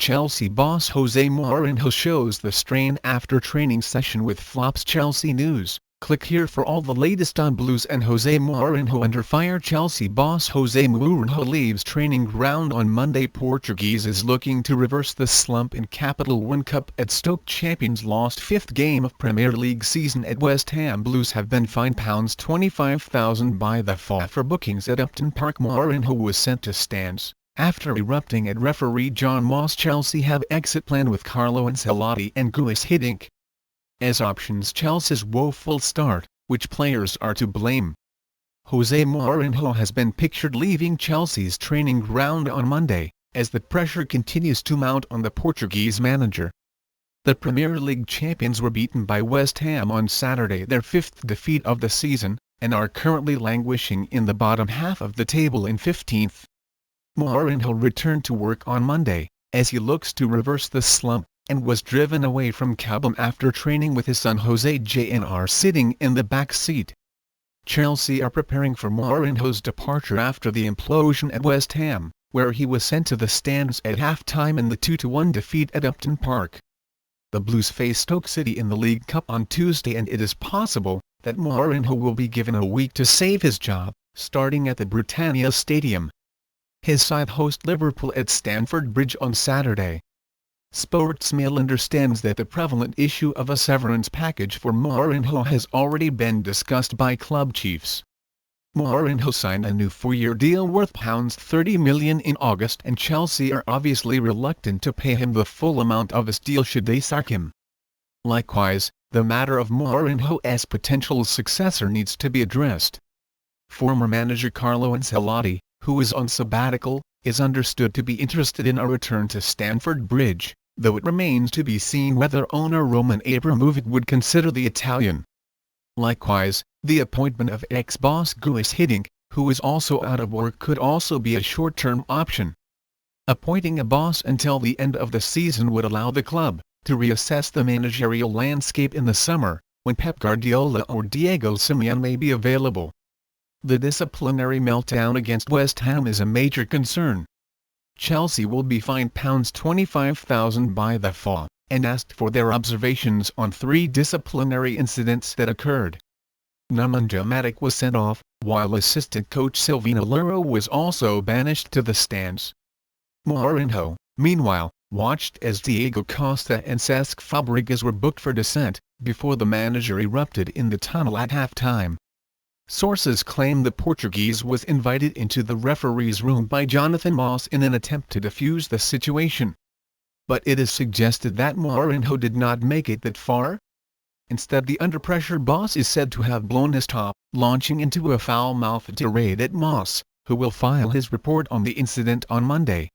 Chelsea boss Jose Mourinho shows the strain after training session with flops. Chelsea news. Click here for all the latest on Blues and Jose Mourinho under fire. Chelsea boss Jose Mourinho leaves training ground on Monday. Portuguese is looking to reverse the slump in Capital One Cup at Stoke. Champions lost fifth game of Premier League season at West Ham. Blues have been fined £25,000 by the FA for bookings at Upton Park. Mourinho was sent to stands after erupting at referee Jon Moss. Chelsea have exit plan with Carlo, Ancelotti and Guus Hiddink as options. Chelsea's woeful start, which players are to blame? Jose Mourinho has been pictured leaving Chelsea's training ground on Monday, as the pressure continues to mount on the Portuguese manager. The Premier League champions were beaten by West Ham on Saturday, their fifth defeat of the season, and are currently languishing in the bottom half of the table in 15th. Mourinho returned to work on Monday, as he looks to reverse the slump, and was driven away from Cabum after training with his son Jose Jr. sitting in the back seat. Chelsea are preparing for Mourinho's departure after the implosion at West Ham, where he was sent to the stands at half-time in the 2-1 defeat at Upton Park. The Blues face Stoke City in the League Cup on Tuesday, and it is possible that Mourinho will be given a week to save his job, starting at the Britannia Stadium. His side host Liverpool at Stamford Bridge on Saturday. Sportsmail understands that the prevalent issue of a severance package for Mourinho has already been discussed by club chiefs. Mourinho signed a new 4-year deal worth £30 million in August, and Chelsea are obviously reluctant to pay him the full amount of his deal should they sack him. Likewise, the matter of Mourinho's potential successor needs to be addressed. Former manager Carlo Ancelotti, who is on sabbatical, is understood to be interested in a return to Stamford Bridge, though it remains to be seen whether owner Roman Abramovich would consider the Italian. Likewise, the appointment of ex-boss Guus Hiddink, who is also out of work, could also be a short-term option. Appointing a boss until the end of the season would allow the club to reassess the managerial landscape in the summer, when Pep Guardiola or Diego Simeone may be available. The disciplinary meltdown against West Ham is a major concern. Chelsea will be fined £25,000 by the FA, and asked for their observations on 3 disciplinary incidents that occurred. Nemanja Matic was sent off, while assistant coach Silvino Luro was also banished to the stands. Mourinho, meanwhile, watched as Diego Costa and Cesc Fabregas were booked for dissent, before the manager erupted in the tunnel at half-time. Sources claim the Portuguese was invited into the referee's room by Jon Moss in an attempt to defuse the situation. But it is suggested that Mourinho did not make it that far. Instead, the under-pressure boss is said to have blown his top, launching into a foul-mouthed tirade at Moss, who will file his report on the incident on Monday.